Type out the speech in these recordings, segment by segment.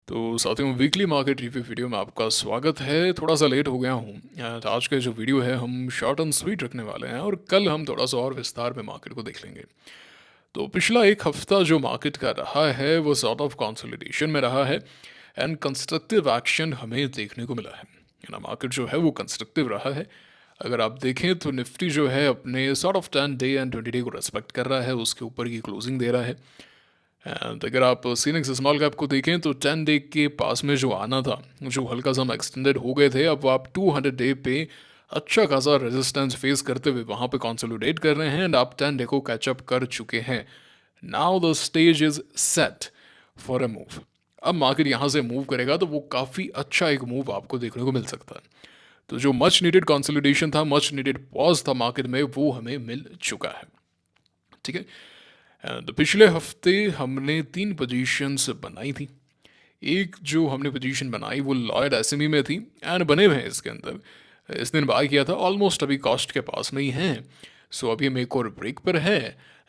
तो साथियों, weekly market review video में आपका स्वागत है। थोड़ा सा लेट हो गया हूँ। तो आज का जो वीडियो है हम शॉर्ट एंड स्वीट रखने वाले हैं और कल हम थोड़ा सा और विस्तार में मार्केट को देख लेंगे। तो पिछला एक हफ्ता जो मार्केट का रहा है वो सॉर्ट ऑफ कंसोलिडेशन में रहा है एंड कंस्ट्रक्टिव एक्शन हमें देखने को मिला है ना। मार्केट जो है वो कंस्ट्रक्टिव रहा है। अगर आप देखें तो निफ्टी जो है अपने sort of 10 day and 20 day को रेस्पेक्ट कर रहा है, उसके ऊपर की क्लोजिंग दे रहा है। एंड अगर आप सीनेक्स स्मॉल कैप को देखें तो 10 डे के पास में जो आना था, जो हल्का सा हम एक्सटेंडेड हो गए थे, अब आप 200 डे पे अच्छा खासा रेजिस्टेंस फेस करते हुए वहाँ पे कंसोलिडेट कर रहे हैं एंड आप 10 डे को कैचअप कर चुके हैं। Now the stage is set for a move. अब मार्केट यहाँ से मूव करेगा तो वो काफ़ी अच्छा एक मूव आपको देखने को मिल सकता है। तो जो मच नीडेड कंसोलिडेशन था, मच नीडेड पॉज था मार्केट में, वो हमें मिल चुका है। ठीक है। तो पिछले हफ्ते हमने 3 पोजीशंस बनाई थी। एक जो हमने पोजीशन बनाई वो लॉयड एसएमई में थी एंड बने हुए हैं इसके अंदर। इस दिन बाय किया था, ऑलमोस्ट अभी कॉस्ट के पास में ही हैं। सो अभी हम एक और ब्रेक पर है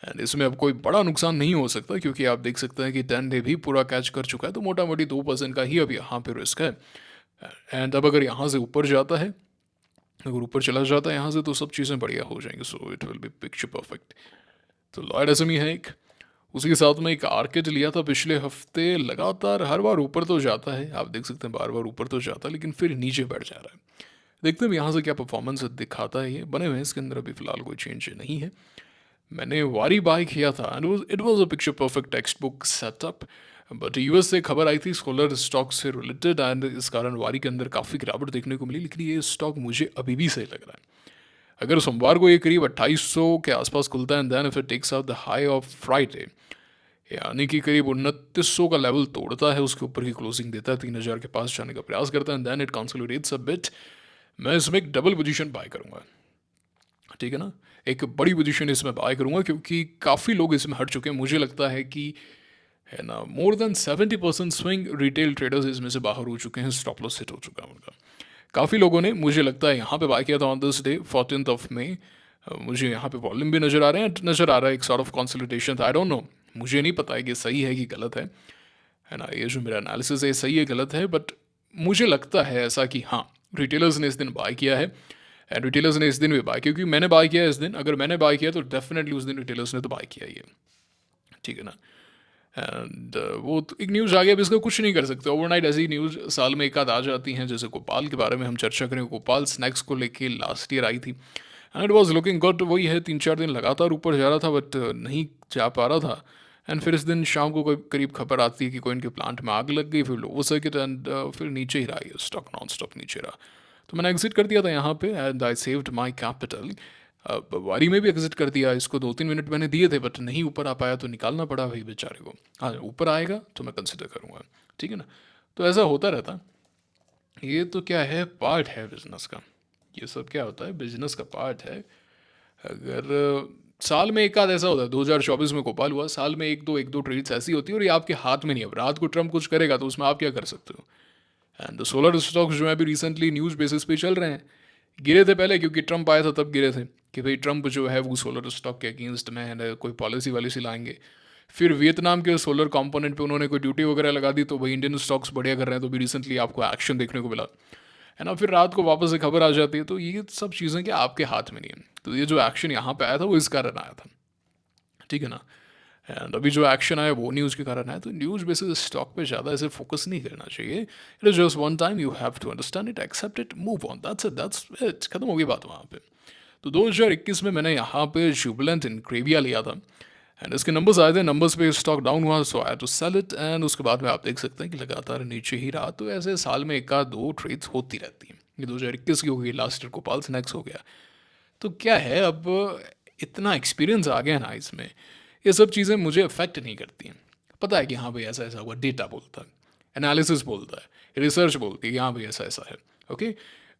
एंड इसमें अब कोई बड़ा नुकसान नहीं हो सकता, क्योंकि आप देख सकते हैं कि 10 डे भी पूरा कैच कर चुका है। तो मोटा मोटी 2% का ही अब यहाँ पे रिस्क है। एंड अब अगर यहाँ से ऊपर जाता है, अगर ऊपर चला जाता है यहाँ से, तो सब चीज़ें बढ़िया हो जाएंगी। So it will be picture perfect. तो लॉयड एसएमई है एक। उसी के साथ में एक आर्केट लिया था पिछले हफ्ते। लगातार हर बार ऊपर तो जाता है, आप देख सकते हैं बार बार ऊपर तो जाता है, लेकिन फिर नीचे बैठ जा रहा है। देखते हैं यहाँ से क्या परफॉर्मेंस दिखाता है। ये बने हुए हैं इसके अंदर, अभी फिलहाल कोई चेंज नहीं है। मैंने वारी बाय किया था and it was a picture perfect text book setup. But US से खबर आई थी सोलर स्टॉक से रिलेटेड एंड इस कारण वारी के अंदर काफ़ी गिरावट देखने को मिली, लेकिन ये स्टॉक मुझे अभी भी सही लग रहा है। अगर सोमवार को ये करीब 2800 के आसपास खुलता है and then if it takes out the high of Friday, यानी कि करीब 2900 का लेवल तोड़ता है, उसके ऊपर की क्लोजिंग देता है, 3000 के पास जाने का प्रयास करता है, then it consolidates a bit, मैं इसमें एक डबल पोजीशन बाय करूंगा। ठीक है ना। एक बड़ी पोजीशन इसमें बाय करूंगा क्योंकि काफ़ी लोग इसमें हट चुके हैं। मुझे लगता है कि है ना, more than 70% swing retail traders इसमें से बाहर हो चुके हैं, स्टॉप लॉस हिट हो चुका है उनका। काफ़ी लोगों ने, मुझे लगता है, यहाँ पे बाय किया था ऑन दिस डे 14 मई। मुझे यहाँ पे वॉल्यूम भी नज़र आ रहे हैं, नज़र आ रहा है एक सॉर्ट ऑफ कंसोलिडेशन था। आई डोंट नो, मुझे नहीं पता है कि सही है कि गलत है ना। ये जो मेरा एनालिसिस है सही है गलत है, बट मुझे लगता है ऐसा कि हाँ, रिटेलर्स ने इस दिन बाय किया है एंड रिटेलर्स ने इस दिन भी बाय, क्योंकि मैंने बाय किया है इस दिन। अगर मैंने बाय किया तो डेफिनेटली उस दिन रिटेलर्स ने तो बाय किया ही है। ठीक है ना। एंड वो तो एक न्यूज़ आ गया, अब इसका कुछ नहीं कर सकते। ओवरनाइट ऐसी न्यूज़ साल में एक आध आ जाती हैं। जैसे गोपाल के बारे में हम चर्चा करें, गोपाल स्नैक्स को लेके लास्ट ईयर आई थी and it was looking good. वही है, 3 4 दिन लगातार ऊपर जा रहा था बट नहीं जा पा रहा था। एंड फिर इस दिन शाम को कोई करीब खबर आती है कि कोई इनके प्लांट में आग लग गई, फिर लोअर सर्किट एंड फिर नीचे ही रहा ये स्टॉक, नॉन स्टॉप नीचे रहा। तो मैंने एग्जिट कर दिया था यहाँ पे and I saved my capital. अब वारी में भी एग्जिट कर दिया, इसको 2 3 मिनट मैंने दिए थे बट नहीं ऊपर आ पाया, तो निकालना पड़ा भाई बेचारे को। हाँ, ऊपर आएगा तो मैं कंसिडर करूँगा। ठीक है ना। तो ऐसा होता रहता। ये तो क्या है, पार्ट है बिजनेस का। ये सब क्या होता है, बिजनेस का पार्ट है। अगर साल में एक आध ऐसा होता है, 2024 में गोपाल हुआ, साल में एक दो ट्रेड्स ऐसी होती है और ये आपके हाथ में नहीं है। अब रात को ट्रम्प कुछ करेगा तो उसमें आप क्या कर सकते हो। एंड द सोलर स्टॉक्स जो है अभी रिसेंटली न्यूज़ बेसिस पे चल रहे हैं। गिरे थे पहले क्योंकि ट्रम्प आया था, तब गिरे थे कि भाई ट्रम्प जो है वो सोलर स्टॉक के अगेंस्ट में है, कोई पॉलिसी वाली सी लाएंगे। फिर वियतनाम के सोलर कंपोनेंट पे उन्होंने कोई ड्यूटी वगैरह लगा दी, तो भाई इंडियन स्टॉक्स बढ़िया कर रहे हैं, तो भी रिसेंटली आपको एक्शन देखने को मिला है ना। फिर रात को वापस से खबर आ जाती है। तो ये सब चीज़ें क्या आपके हाथ में नहीं है। तो ये जो एक्शन यहाँ पे आया था वो इस कारण आया था। ठीक है ना। एंड अभी जो एक्शन आया वो न्यूज़ के कारण आया। तो न्यूज़ बेसिस स्टॉक पे ज़्यादा ऐसे फोकस नहीं करना चाहिए। It is just one time, you have to understand it, accept it, move on, that's it, खत्म हो गई बात वहाँ पे। तो 2021 में मैंने यहाँ पे जुबिलेंट इनक्रेविया लिया था एंड इसके नंबर्स आए थे, नंबर्स पे स्टॉक डाउन हुआ, सो आई टू सेल इट एंड उसके बाद में आप देख सकते हैं कि लगातार नीचे ही रहा। तो ऐसे साल में एक आध दो ट्रेड्स होती रहती हैं। ये 2021 की हो गई, लास्ट ईयर गोपाल स्नैक्स हो गया। तो क्या है, अब इतना एक्सपीरियंस आ गया ना इसमें, ये सब चीज़ें मुझे अफेक्ट नहीं करती हैं। पता है कि हाँ भाई ऐसा ऐसा हुआ, डेटा बोलता है, एनालिसिस बोलता है, रिसर्च बोलती है कि हाँ भाई ऐसा ऐसा है। ओके।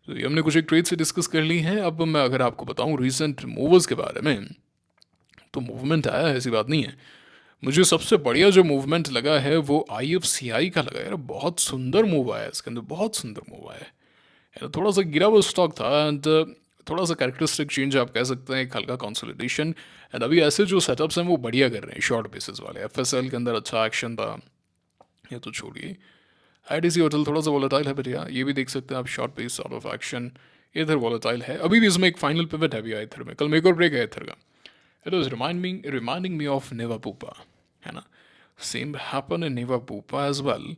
तो ये हमने कुछ एक ट्रेड से डिस्कस कर ली है। अब मैं अगर आपको बताऊँ रिसेंट मूवर्स के बारे में, तो मूवमेंट आया है, ऐसी बात नहीं है। मुझे सबसे बढ़िया जो मूवमेंट लगा है वो IFCI का लगा यार। बहुत सुंदर मूव आया है इसके अंदर, बहुत सुंदर मूव आया है यार। थोड़ा सा गिरा हुआ स्टॉक था एंड थोड़ा सा कैरेक्टरिस्टिक चेंज आप कह सकते हैं, एक हल्का कंसोलिडेशन। एंड अभी ऐसे जो सेटअप्स हैं वो बढ़िया कर रहे हैं, शॉर्ट बेसिस वाले। FSL के अंदर अच्छा एक्शन था, ये तो छोड़िए। आईटीसी होटल थोड़ा सा वॉलेटाइल है, बट या ये भी देख सकते हैं आप, short pace sort of action. इधर वॉलेटाइल है, अभी भी इसमें एक फाइनल पिवट है भी इथर में, कल मेक और ब्रेक है इथर का। It was reminding me of नेवा पूपा, है ना। सेम हैपन इन नेवा पूपा एज वेल,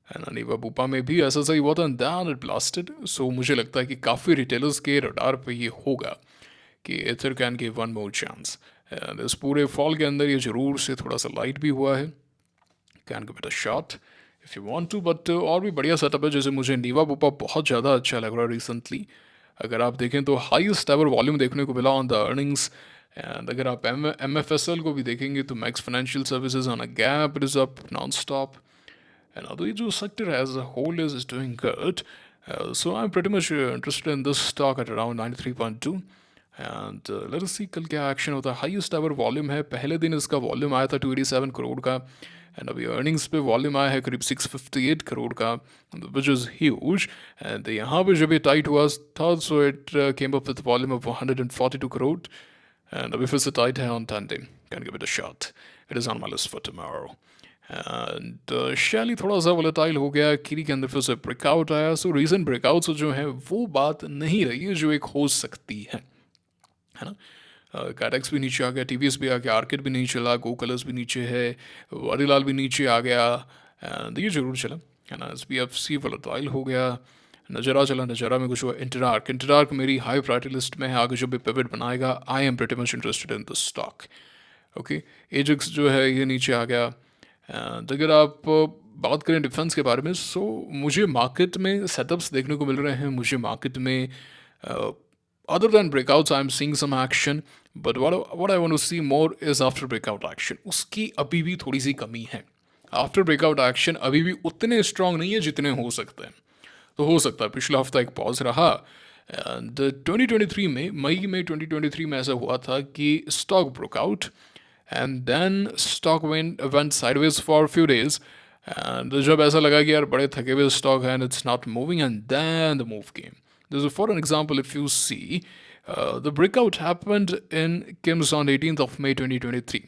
है ना। नेवा पूपा में भी ऐसा सही हुआ था, दैन इट ब्लास्टेड। सो मुझे लगता है कि काफ़ी रिटेलर्स के रडार पे ये होगा कि ether can give one more chance. इस पूरे फॉल के अंदर ये जरूर से थोड़ा सा लाइट भी हुआ है, can give it a shot if you want to. But और भी बढ़िया सेटअप है, जैसे मुझे नीवा बुपा बहुत ज़्यादा अच्छा लग रहा है रिसेंटली। अगर आप देखें तो हाईएस्ट एवर वॉल्यूम देखने को मिला ऑन द अर्निंग्स। एंड अगर आप एम एफ एस एल को भी देखेंगे तो Max Financial Services on a gap it is up non stop. And तो ये जो sector as a whole is doing good. So I am pretty much interested in this stock at around 93.2। And let us see कल क्या action होता है। Highest ever volume है, पहले दिन इसका वॉल्यूम आया था 287 करोड़ का, एंड अभी अर्निंग्स पे वॉल्यूम आया है करीब 658 करोड़ का, विच इज़ ह्यूज। एंड यहाँ पे जब ये टाइट हुआ था, so it came up with volume of 142 crore, and अभी फिर से टाइट है on 10 day, can give it a shot, it is on my list for tomorrow. And शैली थोड़ा सा वोलेटाइल हो गया, किरी के अंदर फिर से ब्रेकआउट आया। सो रीजन ब्रेकआउट्स जो है वो बात नहीं रही है जो एक हो सकती है ना। कैटेक्स भी नीचे आ गया, टीवीएस भी आ गया, आर्किड भी नहीं चला, गो कलर्स भी नीचे है, वारीलाल भी नीचे आ गया, ये जरूर चला, है ना। S P F C volatile हो गया, नजरा चला, नजरा में कुछ हुआ। इंटरार्क, इंटरार्क मेरी हाई प्रायोरिटी लिस्ट में है, आगे जो भी पिवट बनाएगा आई am pretty much interested in the stock. Okay, Ajax जो है ये नीचे आ गया। अगर आप बात करें डिफेंस के बारे में, सो मुझे मार्केट में सेटअप्स देखने को मिल रहे हैं, मुझे मार्केट में other than breakouts I'm seeing some action, but what I want to see more is after breakout action, उसकी अभी भी थोड़ी सी कमी है। आफ्टर ब्रेकआउट एक्शन अभी भी उतने स्ट्रांग नहीं है जितने हो सकते हैं। तो हो सकता है पिछला हफ्ता एक पॉज रहा, एंड 2023 में मई में 2023 में ऐसा हुआ था कि stock broke out and then stock went sideways for few days, and जब ऐसा लगा कि यार बड़े थके हुए स्टॉक है and it's not moving, and then the move came. For an example, if you see, the breakout happened in Kim's on 18th of May 2023.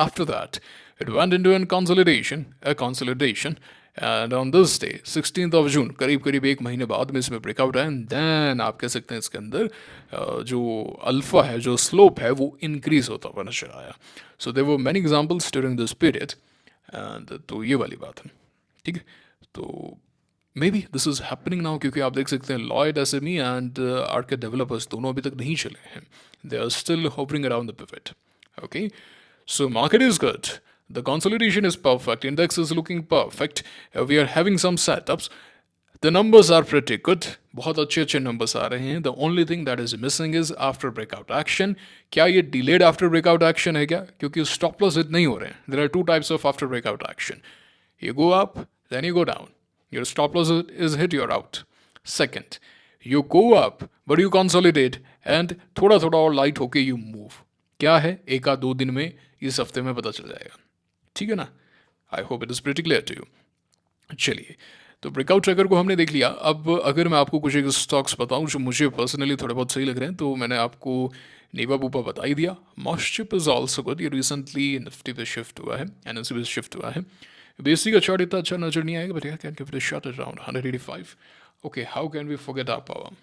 After that, it went into a consolidation, and on this day, 16th of June, करीब करीब एक महीने बाद में इसमें breakout है, and then आप कह सकते हैं इसके अंदर जो अल्फा है, जो स्लोप है, वो इंक्रीज होता हुआ नजर आया। So there were many examples during this period, and तो ये वाली बात है, ठीक है। तो maybe this is happening now, क्योंकि आप देख सकते हैं Lloyds S M E and Arcade developers दोनों अभी तक नहीं चले हैं, they are still hovering around the pivot. Okay, so market is good, the consolidation is perfect, index is looking perfect, we are having some setups, the numbers are pretty good, बहुत अच्छे अच्छे numbers आ रहे हैं। The only thing that is missing is after breakout action. क्या ये delayed after breakout action है क्या? क्योंकि स्टॉप लॉस हिट नहीं हो रहे हैं। There are two types of after breakout action, you go up, then you go down. Your stop loss is hit, you're out. Second, you go up, but you consolidate and थोड़ा थोड़ा और light होके you move. क्या है, एक आध दो दिन में, इस हफ्ते में पता चल जाएगा, ठीक है ना। I hope it is pretty clear to you. चलिए, तो ब्रेकआउट ट्रैकर को हमने देख लिया। अब अगर मैं आपको कुछ एक स्टॉक्स बताऊं जो मुझे पर्सनली थोड़े बहुत सही लग रहे हैं, तो मैंने आपको नेवा बूपा बता ही दिया। मॉस्चिप इज ऑल्सो गुड, ये रिसेंटली निफ्टी पे शिफ्ट हुआ है, एनएससी पे शिफ्ट हुआ है। बेसिक का चार्ट इतना अच्छा नजर नहीं आएगा, but can give it a shot around 185। Okay, how can we forget our power.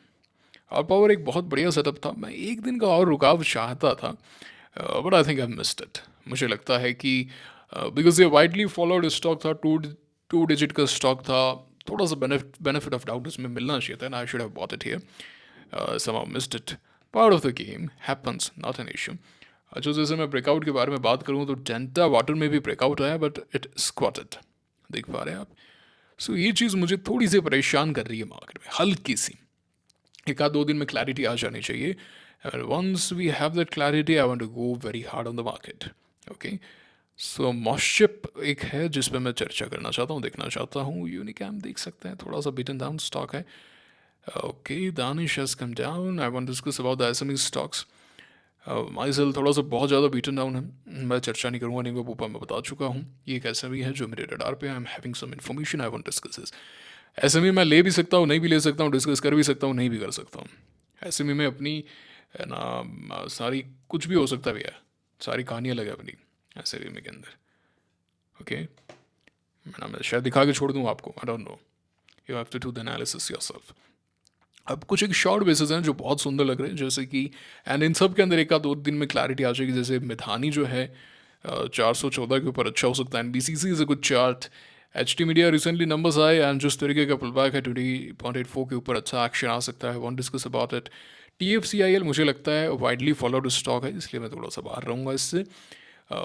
Our power एक बहुत बढ़िया सेटअप था, मैं एक दिन का और रुकाव चाहता था, but I think I missed it. मुझे लगता है कि बिकॉज ये वाइडली फॉलोड स्टॉक था, टू डिजिट का स्टॉक था, थोड़ा सा बेनिफिट ऑफ डाउट उसमें मिलना चाहिए था, and I should have bought it here, somehow missed it. Part of the game happens, not an issue. अच्छा, जैसे मैं ब्रेकआउट के बारे में बात करूँ तो डेंटा वाटर में भी ब्रेकआउट आया, बट इट स्क्वाटेड, देख पा रहे हैं आप। सो ये चीज़ मुझे थोड़ी सी परेशान कर रही है मार्केट में, हल्की सी। एक आध दो दिन में क्लैरिटी आ जानी चाहिए, and once we have that clarity I want to go very hard on the market. Okay, so Moschip एक है जिस पे मैं चर्चा करना चाहता हूँ, देखना चाहता हूँ। यूनिकैम देख सकते हैं, थोड़ा सा बीटन डाउन स्टॉक है। Okay, Danish has come down, I want to discuss about the SME stocks. My sell थोड़ा सा बहुत ज़्यादा बीटन डाउन है, मैं चर्चा नहीं करूँगा, नहीं वो ऊपर मैं बता चुका हूँ। ये एक एसएमई है जो मेरे रडार पे, I am having some information, I want discuss this. SME मैं ले भी सकता हूँ, नहीं भी ले सकता हूँ, डिस्कस कर भी सकता हूँ, नहीं भी कर सकता हूँ। एसएमई में अपनी, है ना, सारी कुछ भी हो सकता है भैया, सारी कहानियाँ लगे अपनी एसएमई के अंदर। ओके, मैं शायद दिखा के छोड़ दूँ आपको, I don't know, you have to do the analysis yourself. अब कुछ एक शॉर्ट बेसिस हैं जो बहुत सुंदर लग रहे हैं, जैसे कि एंड इन सब के अंदर एक आध दो दिन में क्लैरिटी आ जाएगी। जैसे मिधानी जो है 414 के ऊपर अच्छा हो सकता है, and BCC is a good chart. HT media recently numbers आए एंड जिस तरीके का पुल बैक है 20.84 के ऊपर अच्छा एक्शन आ सकता है, one discuss about it. TFCIL मुझे लगता है वाइडली फॉलोड स्टॉक है, इसलिए मैं थोड़ा सा बाहर रहूँगा इससे।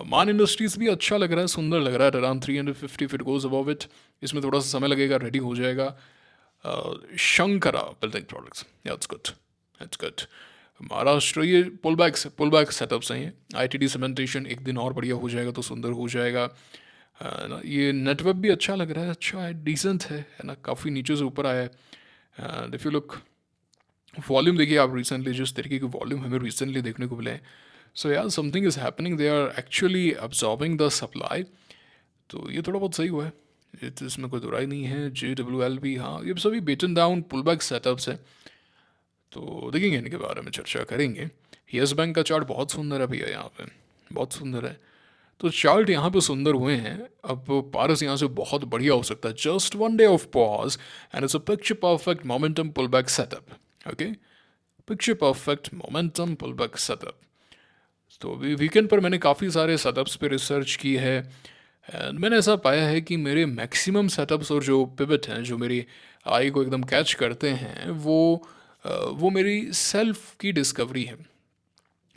मान इंडस्ट्रीज भी अच्छा लग रहा है, सुंदर लग रहा है, around 350 fit goes above it. इसमें थोड़ा सा समय लगेगा, रेडी हो जाएगा। शंकरा बिल्डिंग प्रोडक्ट्स, या it's good, it's good. Maharashtra ये पुल बैक सेटअप्स हैं ये। ITD सीमेंटेशन एक दिन और बढ़िया हो जाएगा तो सुंदर हो जाएगा, ना। ये नेटवर्क भी अच्छा लग रहा है, अच्छा है, डिसेंट है ना, काफ़ी नीचे से ऊपर आया है। And if you look volume देखिए आप, रिसेंटली जिस तरीके की वॉल्यूम हमें रिसेंटली देखने को मिले हैं, सो यार something is happening, they are actually absorbing the supply. तो ये थोड़ा बहुत सही हुआ है, इसमें कोई दुराई नहीं है। JWL भी, हाँ, ये सभी बेटन डाउन पुल बैक सेटअप्स है, तो देखेंगे इनके बारे में चर्चा करेंगे। येस बैंक का चार्ट बहुत सुंदर है भैया, यहाँ पे बहुत सुंदर है। तो चार्ट यहाँ पे सुंदर हुए हैं, अब पारस यहाँ से बहुत बढ़िया हो सकता है। Just one day of pause and it's a picture perfect momentum pull back setup. Okay, picture perfect momentum pull back setup. तो वीकेंड पर मैंने काफ़ी सारे सेटअप्स पे रिसर्च की है, एंड मैंने ऐसा पाया है कि मेरे मैक्सिमम सेटअप्स और जो पिवट हैं जो मेरी आई को एकदम कैच करते हैं, वो मेरी सेल्फ की डिस्कवरी है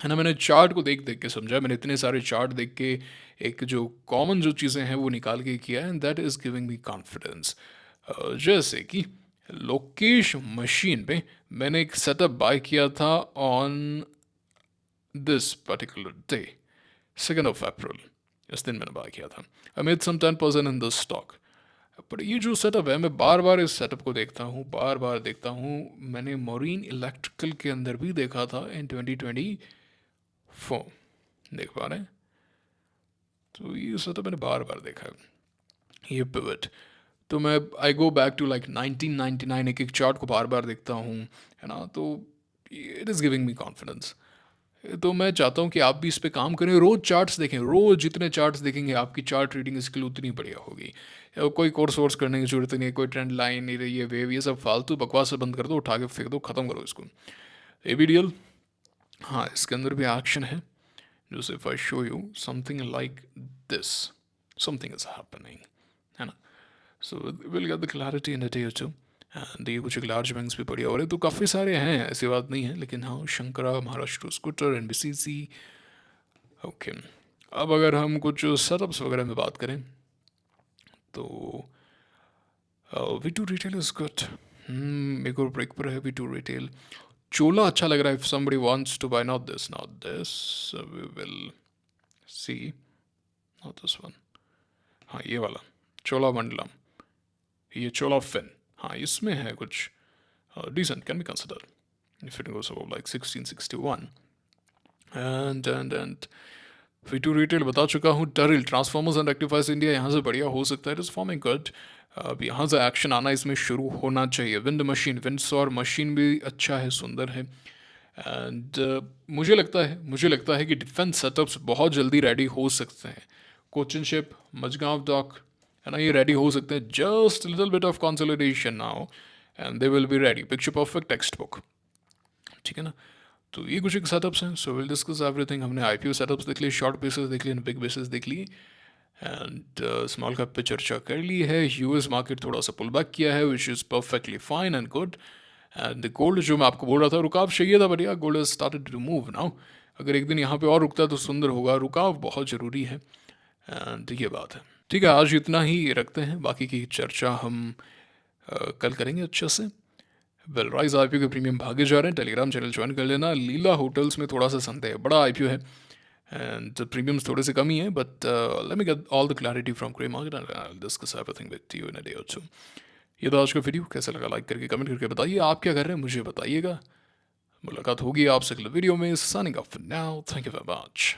ना। मैंने चार्ट को देख देख के समझा, मैंने इतने सारे चार्ट देख के एक जो कॉमन जो चीज़ें हैं वो निकाल के किया, and that is giving me confidence. जैसे कि लोकेश मशीन पे मैंने एक सेटअप बाय किया था on this particular day, 2 April. इस दिन मैंने बाय किया था। I made some 10% in this stock. पर ये जो सेटअप है, मैं बार बार इस सेटअप को देखता हूँ, बार बार देखता हूँ। मैंने मरीन इलेक्ट्रिकल के अंदर भी देखा था इन 2024, देख पा रहे हैं। तो ये सेटअप मैंने बार बार देखा है, ये पिवट। तो मैं आई गो बैक टू लाइक 1999, एक एक चार्ट को बार बार देखता हूँ, है ना। तो it is giving me confidence. तो मैं चाहता हूँ कि आप भी इस पे काम करें, रोज़ चार्ट्स देखें, रोज़ जितने चार्ट्स देखेंगे आपकी चार्ट रीडिंग स्किल उतनी बढ़िया होगी। कोई कोर्स वोर्स करने की जरूरत नहीं है, कोई ट्रेंड लाइन नहीं रही है, वेव, ये सब फालतू बकवास से बंद कर दो, उठा के फेंक दो, ख़त्म करो इसको। ABDL, हाँ, इसके अंदर भी एक्शन है। जैसे if I show you something like this, something is happening, है ना। So will get the clarity in a day और टू। एंड ये कुछ लार्ज बैंक्स भी बढ़िया हो रहे हैं, तो काफ़ी सारे हैं, ऐसी बात नहीं है, लेकिन हाँ, Shankara, Maharashtra scooter, NBCC। Okay, अब अगर हम कुछ सेटअप्स वगैरह में बात करें तो V2 रिटेल इज गुड। एक और ब्रेक पर है V2 रिटेल। चोला अच्छा लग रहा है, if somebody wants to buy, not this, not this, we will see, not this one, हाँ ये वाला चोला मंडलम, ये चोला फिन, हाँ इसमें है कुछ decent, can be considered if it goes above like 1661। and V2 retail बता चुका हूँ। टरिल, ट्रांसफॉर्मर्स एंड रेक्टिफायर्स इंडिया, यहाँ से बढ़िया हो सकता है, इट इज़ फॉर्मिंग गुड। अब यहाँ से एक्शन आना इसमें शुरू होना चाहिए। विंड मशीन, विंड सौर मशीन भी अच्छा है, सुंदर है। एंड मुझे लगता है कि डिफेंस सेटअप्स बहुत जल्दी रेडी हो सकते हैं। कोचिन शिप, मजगांव डॉक, है ना, ये रेडी हो सकते हैं। Just little bit of consolidation now and they will be ready. Picture perfect text book, ठीक है ना। तो ये कुछ एक सेटअप्स हैं, सो विल डिस्कस एवरीथिंग। हमने IPO सेटअप्स देख लिए, शॉर्ट बेसिस देख लिए, बिग बेसिस देख लिए, एंड स्मॉल कैप पे चर्चा कर ली है। US मार्केट थोड़ा सा पुल बैक किया है, which is perfectly fine and good. And gold, जो मैं आपको बोल रहा था, रुकाव चाहिए था, बढ़िया, gold has started to move now. अगर एक दिन यहाँ पे और रुकता है तो सुंदर होगा, रुकाव बहुत ज़रूरी है, एंड ये बात है। ठीक है, आज इतना ही रखते हैं, बाकी की चर्चा हम कल करेंगे अच्छे से। वेल, राइज IPO के प्रीमियम भागे जा रहे हैं, टेलीग्राम चैनल ज्वाइन कर लेना। लीला होटल्स में थोड़ा सा संदेह है, बड़ा IPO है एंड प्रीमियम्स थोड़े से कम ही है, but let me get all the clarity from grey market and I will discuss everything with you in a day और टू। ये तो आज का वीडियो, कैसा लगा लाइक करके कमेंट करके बताइए, आप क्या कर रहे हैं मुझे बताइएगा। मुलाकात होगी आपसे अगले वीडियो में। Signing off now, thank you very much.